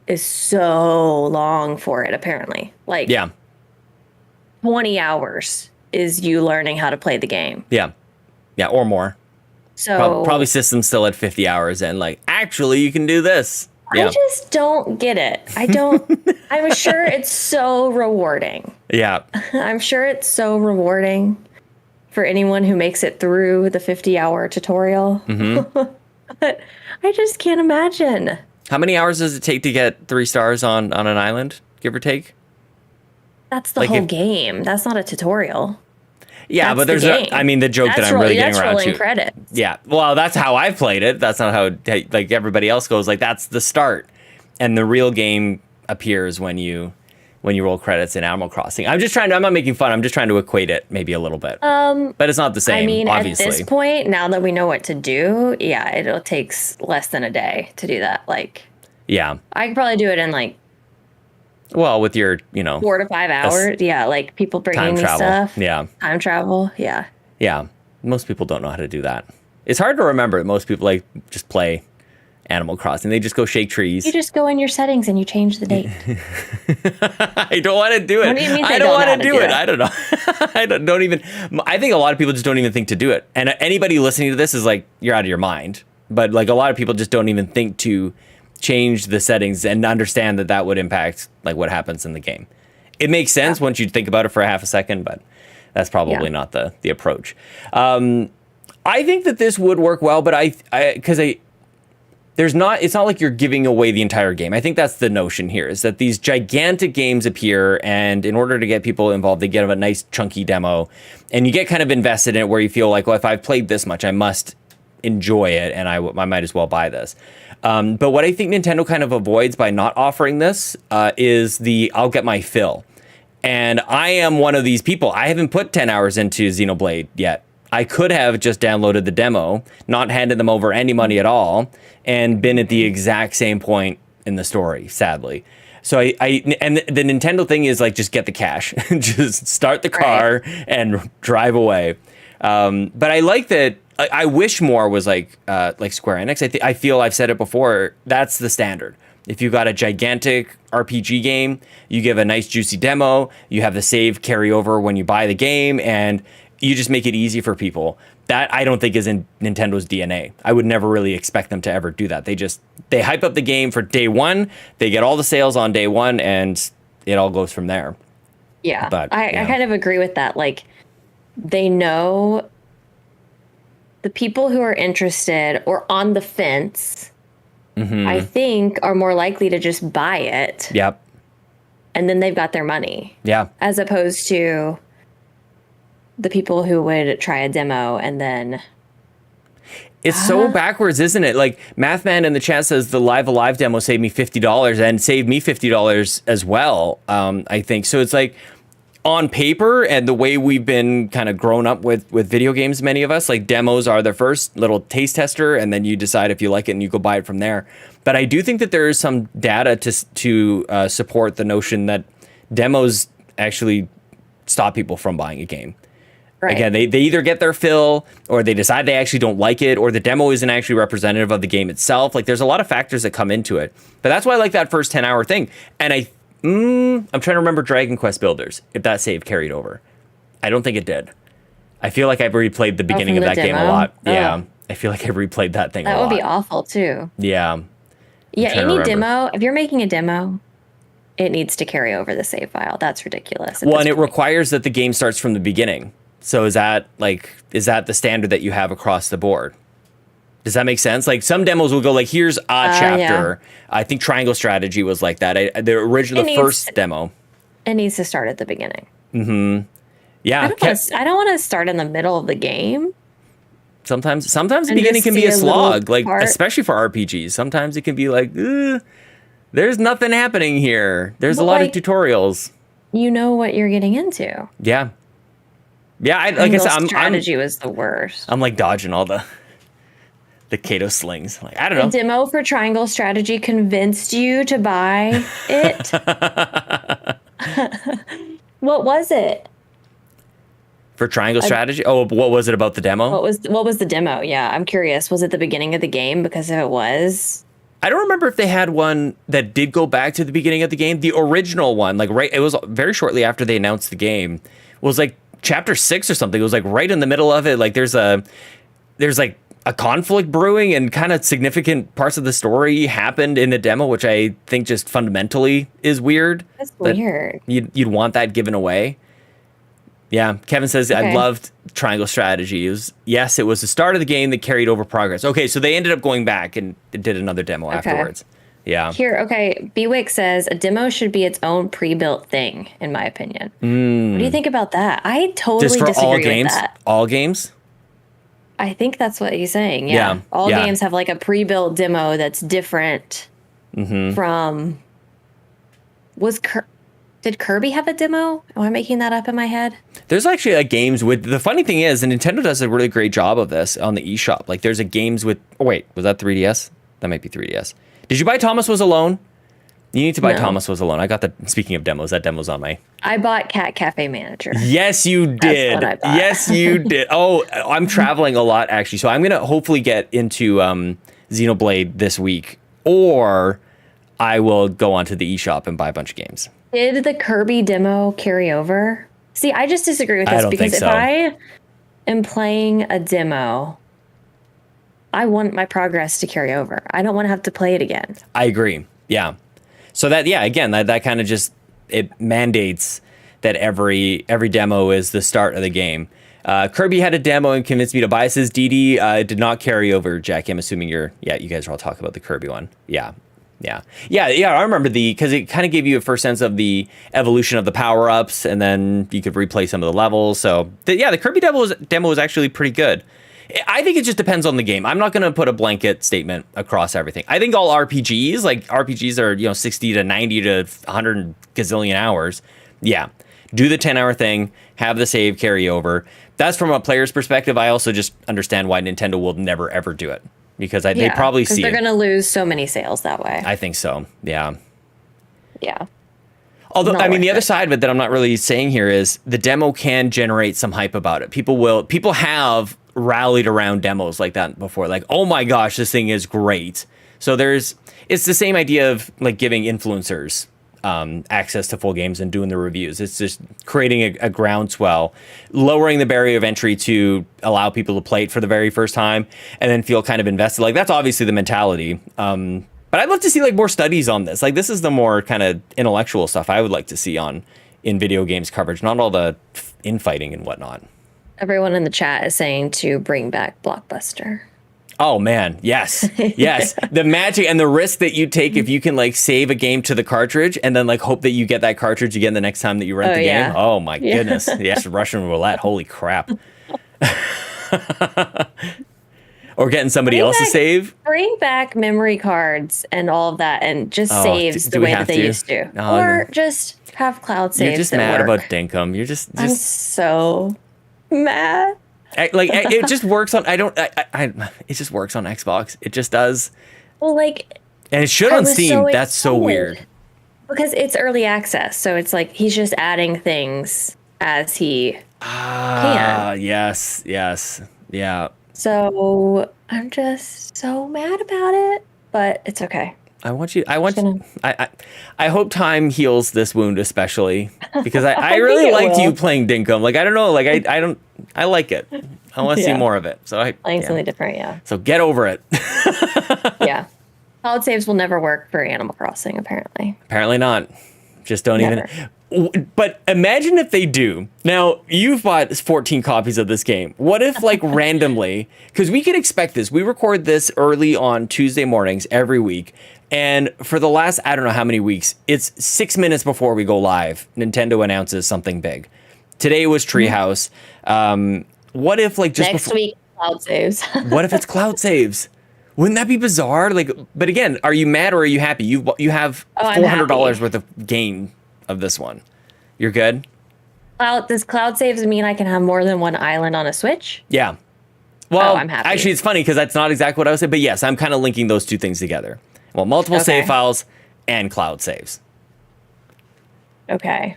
is so long for it, apparently. 20 hours is you learning how to play the game. Yeah, or more. So probably system's still at 50 hours and actually you can do this. I just don't get it. I'm sure it's so rewarding. Yeah. I'm sure it's so rewarding for anyone who makes it through the 50-hour tutorial. But I just can't imagine. How many hours does it take to get 3 stars on an island, give or take? That's the whole game. That's not a tutorial. Yeah, but there's the joke that I'm really getting around to. Credits. Yeah, well, that's how I've played it. That's not how everybody else goes. That's the start, and the real game appears when you roll credits in Animal Crossing. I'm not making fun. I'm just trying to equate it maybe a little bit. But it's not the same. Obviously, at this point, now that we know what to do, it takes less than a day to do that. I could probably do it in with your 4 to 5 hours. People bringing me stuff. Yeah. Time travel. Yeah. Yeah. Most people don't know how to do that. It's hard to remember. Most people just play Animal Crossing. They just go shake trees. You just go in your settings and you change the date. I don't want to do it. What do you mean I don't want to do it. I don't know. I don't even. I think a lot of people just don't even think to do it. And anybody listening to this is like, you're out of your mind. But like a lot of people just don't even think to change the settings and understand that that would impact like what happens in the game. It makes sense once you think about it for a half a second, but that's probably not the approach. I think that this would work well, but it's not like you're giving away the entire game. I think that's the notion here, is that these gigantic games appear, and in order to get people involved, they get a nice chunky demo, and you get kind of invested in it where you feel like, well, if I've played this much, I must enjoy it, and I might as well buy this. But what I think Nintendo kind of avoids by not offering this is I'll get my fill. And I am one of these people. I haven't put 10 hours into Xenoblade yet. I could have just downloaded the demo, not handed them over any money at all, and been at the exact same point in the story, sadly. So and the Nintendo thing is like, just get the cash, just start the car and drive away. But I like that. I wish more was like Square Enix. I feel I've said it before. That's the standard. If you got a gigantic RPG game, you give a nice juicy demo, you have the save carry over when you buy the game, and you just make it easy for people. That I don't think is in Nintendo's DNA. I would never really expect them to ever do that. They hype up the game for day one, they get all the sales on day one, and it all goes from there. Yeah, but I kind of agree with that. Like, they know the people who are interested or on the fence, I think, are more likely to just buy it. Yep. And then they've got their money. Yeah. As opposed to the people who would try a demo and then... It's so backwards, isn't it? Like, Mathman in the chat says the Live Alive demo saved me $50 and saved me $50 as well, I think. So it's like, on paper and the way we've been kind of grown up with video games, many of us, like, demos are the first little taste tester, and then you decide if you like it and you go buy it from there. But I do think that there is some data to support the notion that demos actually stop people from buying a game. Right. Again, they either get their fill, or they decide they actually don't like it, or the demo isn't actually representative of the game itself. Like, there's a lot of factors that come into it. But that's why I like that first 10-hour thing. And I'm trying to remember Dragon Quest Builders, if that save carried over. I don't think it did. I feel like I've replayed the beginning of that game a lot. Oh. Yeah, I feel like I've replayed that thing a lot. That would be awful, too. Yeah. Any demo, if you're making a demo, it needs to carry over the save file. That's ridiculous. Well, and it requires that the game starts from the beginning. So is that the standard that you have across the board? Does that make sense? Like, some demos will go like, here's a chapter. Yeah. I think Triangle Strategy was like that. The first demo. It needs to start at the beginning. Mm-hmm. Yeah. I don't want to start in the middle of the game. Sometimes the beginning can be a slog, like, especially for RPGs. Sometimes it can be like, there's nothing happening here. There's a lot of tutorials. You know what you're getting into. Yeah. Yeah, like I said, strategy was the worst. I'm like dodging all the Caito slings. Like, I don't know. The demo for Triangle Strategy convinced you to buy it? What was it? For Triangle Strategy? Oh, what was it about the demo? What was the demo? Yeah, I'm curious. Was it the beginning of the game? Because if it was... I don't remember if they had one that did go back to the beginning of the game. The original one, like, it was very shortly after they announced the game, was like chapter 6 or something. It was like right in the middle of it. Like, there's like a conflict brewing, and kind of significant parts of the story happened in the demo, which I think just fundamentally is weird. That's weird. You'd want that given away. Yeah, Kevin says, I loved Triangle Strategy. It was the start of the game that carried over progress. Okay, so they ended up going back and did another demo afterwards. Yeah. Bewick says, a demo should be its own pre-built thing, in my opinion. What do you think about that? I totally disagree with that. All games? I think that's what he's saying, yeah. All games have like a pre-built demo that's different from... Did Kirby have a demo? Am I making that up in my head? There's actually games with... The funny thing is, and Nintendo does a really great job of this on the eShop. Like, there's games with... Oh, wait. Was that 3DS? That might be 3DS. Did you buy Thomas Was Alone? You need to buy Thomas Was Alone. I got the... Speaking of demos, that demo's on my... I bought Cat Cafe Manager. Yes, you did. That's what I bought. Yes, you did. Oh, I'm traveling a lot, actually. So I'm going to hopefully get into Xenoblade this week, or I will go onto the eShop and buy a bunch of games. Did the Kirby demo carry over? See, I just disagree with this because if I am playing a demo, I want my progress to carry over. I don't want to have to play it again. I agree. Yeah. So that kind of just, it mandates that every demo is the start of the game. Kirby had a demo and convinced me to buy. It says DD. It did not carry over, Jackie. I'm assuming you guys are all talking about the Kirby one. Yeah. I remember because it kind of gave you a first sense of the evolution of the power-ups, and then you could replay some of the levels. So the Kirby demo was actually pretty good. I think it just depends on the game. I'm not going to put a blanket statement across everything. I think all RPGs are 60 to 90 to 100 gazillion hours. Yeah, do the 10-hour thing, have the save carry over. That's from a player's perspective. I also just understand why Nintendo will never ever do it, because they probably see they're going to lose so many sales that way. I think so. Yeah. Yeah. Although, the other side of it that I'm not really saying here is the demo can generate some hype about it. People have rallied around demos like that before. Like, oh my gosh, this thing is great. So it's the same idea of like giving influencers access to full games and doing the reviews. It's just creating a groundswell, lowering the barrier of entry to allow people to play it for the very first time and then feel kind of invested. Like, that's obviously the mentality. But I'd love to see like more studies on this. Like, this is the more kind of intellectual stuff I would like to see in video games coverage, not all the infighting and whatnot. Everyone in the chat is saying to bring back Blockbuster. Oh man, yes. The magic and the risk that you take if you can like save a game to the cartridge and then like hope that you get that cartridge again the next time that you rent the game. Oh my goodness. Yes, Russian roulette. Holy crap. Or getting somebody else to save. Bring back memory cards and all of that and just saves the way that they used to. Or just have cloud saves. You're just mad about Dinkum. You're just I'm so mad. Like, it just works on it just works on Xbox. It just does. Well, like, and it should on Steam. That's so weird because it's early access, so it's like he's just adding things as he can. Yes, yeah. So I'm just so mad about it, but it's okay. I hope time heals this wound, especially because I really liked you playing Dinkum. Like, I don't know, like I like it. I want to see more of it. So playing something different, yeah. So get over it. Yeah. Cloud saves will never work for Animal Crossing, apparently. Apparently not. Just don't even. But imagine if they do. Now, you've bought 14 copies of this game. What if, like, randomly, because we could expect this. We record this early on Tuesday mornings every week. And for the last, I don't know how many weeks, it's 6 minutes before we go live, Nintendo announces something big. Today was Treehouse. What if, like, just next week, cloud saves? What if it's cloud saves? Wouldn't that be bizarre? Like, but again, are you mad or are you happy? You have $400 worth of game of this one. You're good? Does cloud saves mean I can have more than one island on a Switch? Yeah. Well, I'm happy. Actually, it's funny because that's not exactly what I was saying. But yes, I'm kind of linking those two things together. Well, multiple save files and cloud saves. Okay.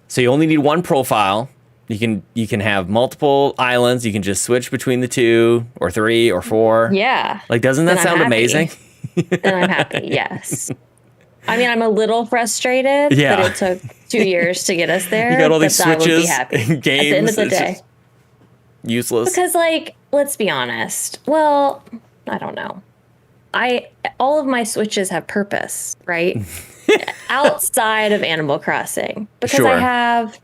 So you only need one profile. You can have multiple islands. You can just switch between the 2 or 3 or 4. Yeah. Like, doesn't that sound amazing? Then I'm happy. Yes. I mean, I'm a little frustrated that it took 2 years to get us there. You got all these switches and games. At the end of the day. Useless. Because, like, let's be honest. Well, I don't know. All of my switches have purpose, right? Outside of Animal Crossing. Because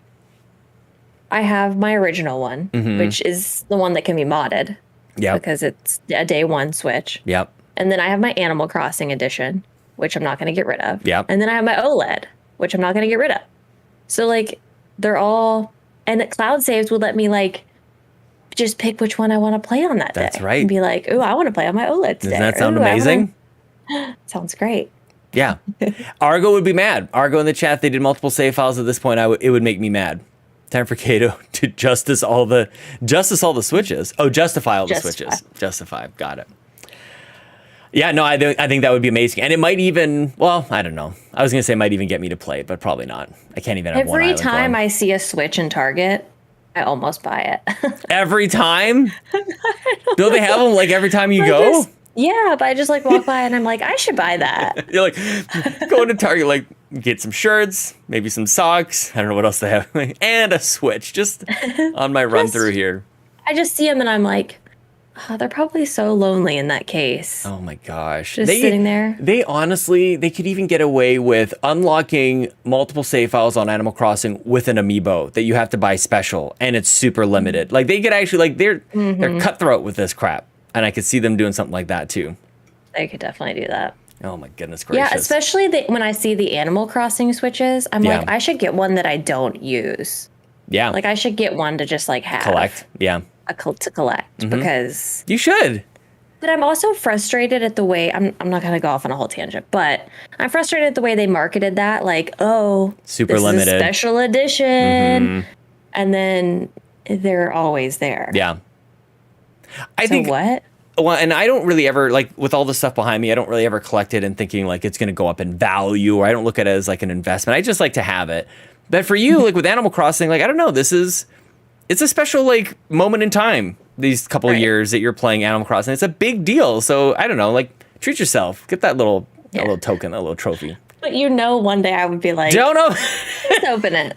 I have my original one, which is the one that can be modded. Yeah. Because it's a day one Switch. Yep. And then I have my Animal Crossing edition, which I'm not going to get rid of. Yep. And then I have my OLED, which I'm not going to get rid of. So, like, they're all... And the cloud saves will let me, like, just pick which one I want to play on that day. That's right. And be like, ooh, I want to play on my OLED today. Doesn't that sound amazing? Sounds great. Yeah. ARGO would be mad. ARGO in the chat, they did multiple save files at this point. It would make me mad. Time for Caito to justify all the switches. Oh, justify all the switches. Justify. Got it. Yeah, no, I think that would be amazing. And it might even, well, I don't know. I was going to say it might even get me to play it, but probably not. I can't even have one Every island time I see a Switch in Target, I almost buy it. Every time? Don't they have them like every time you go? Yeah, but I just like walk by and I'm like, I should buy that. You're like going to Target, like get some shirts, maybe some socks. I don't know what else they have, and a Switch. Just on my run through here. I just see them and I'm like, oh, they're probably so lonely in that case. Oh my gosh. Just sitting there. They honestly, they could even get away with unlocking multiple save files on Animal Crossing with an amiibo that you have to buy special, and it's super limited. Like they could actually, like they're cutthroat with this crap, and I could see them doing something like that too. They could definitely do that. Oh my goodness gracious. Yeah, especially when I see the Animal Crossing Switches, I'm like, I should get one that I don't use. Yeah. Like I should get one to just like have. Collect. Yeah. To collect because you should. But I'm also frustrated at the way I'm not gonna go off on a whole tangent, but I'm frustrated at the way they marketed that, like, oh, super this limited, is a special edition, and then they're always there. Yeah, I think what? Well, and I don't really ever, like, with all the stuff behind me, I don't really ever collect it and thinking like it's gonna go up in value, or I don't look at it as like an investment. I just like to have it. But for you, like with Animal Crossing, like I don't know, it's a special like moment in time. These couple of years that you're playing Animal Crossing, it's a big deal. So I don't know, like treat yourself, get that little token, that little trophy. But one day I would be like, don't know, let's open it.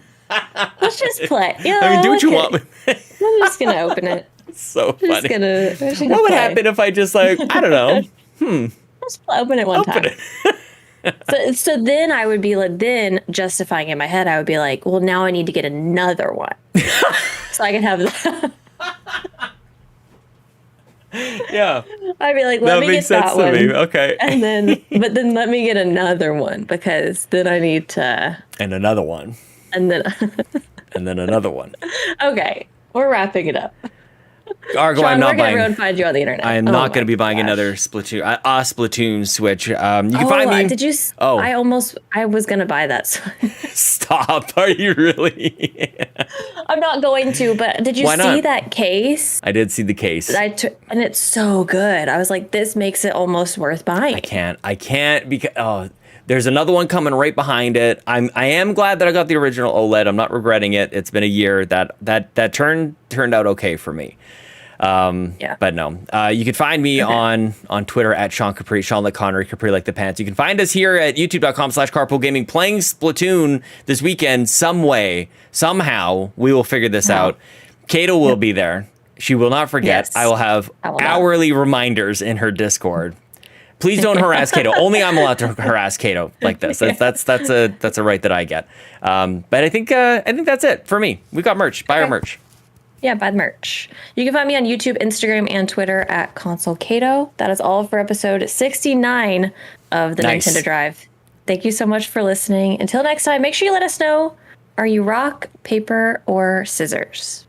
Let's just play. Yeah, I mean, do what you want. I'm just gonna open it. It's so funny. What would happen if I just like I don't know? Just open it one time. So then I would be like, then justifying in my head, I would be like, well, now I need to get another one. So I can have that. Yeah. I'd be like, let me get that one. Me. Okay. And then let me get another one because then I need to. And another one. And then. And then another one. Okay. We're wrapping it up. Argo, Sean, I'm not buying. Everyone find you on the internet. I am not going to be buying another Splatoon, Splatoon Switch. You can find me. Did you? Oh, I was going to buy that. Stop! Are you really? I'm not going to. But did you see that case? I did see the case. And it's so good. I was like, this makes it almost worth buying. I can't because there's another one coming right behind it. I am glad that I got the original OLED. I'm not regretting it. It's been a year that turned out okay for me. But no, you can find me on Twitter at Sean Capri, Sean like Connery, Capri like the pants. You can find us here at youtube.com/carpoolgaming playing Splatoon this weekend some way, somehow. We will figure this out. Caito will be there. She will not forget. Yes. I will have hourly reminders in her Discord. Please don't harass Caito. Only I'm allowed to harass Caito like this. That's a right that I get. But I think that's it for me. We got merch. Buy our merch. Yeah, buy the merch. You can find me on YouTube, Instagram, and Twitter at Console Caito. That is all for episode 69 of the Nintendo Drive. Thank you so much for listening. Until next time, make sure you let us know, are you rock, paper, or scissors?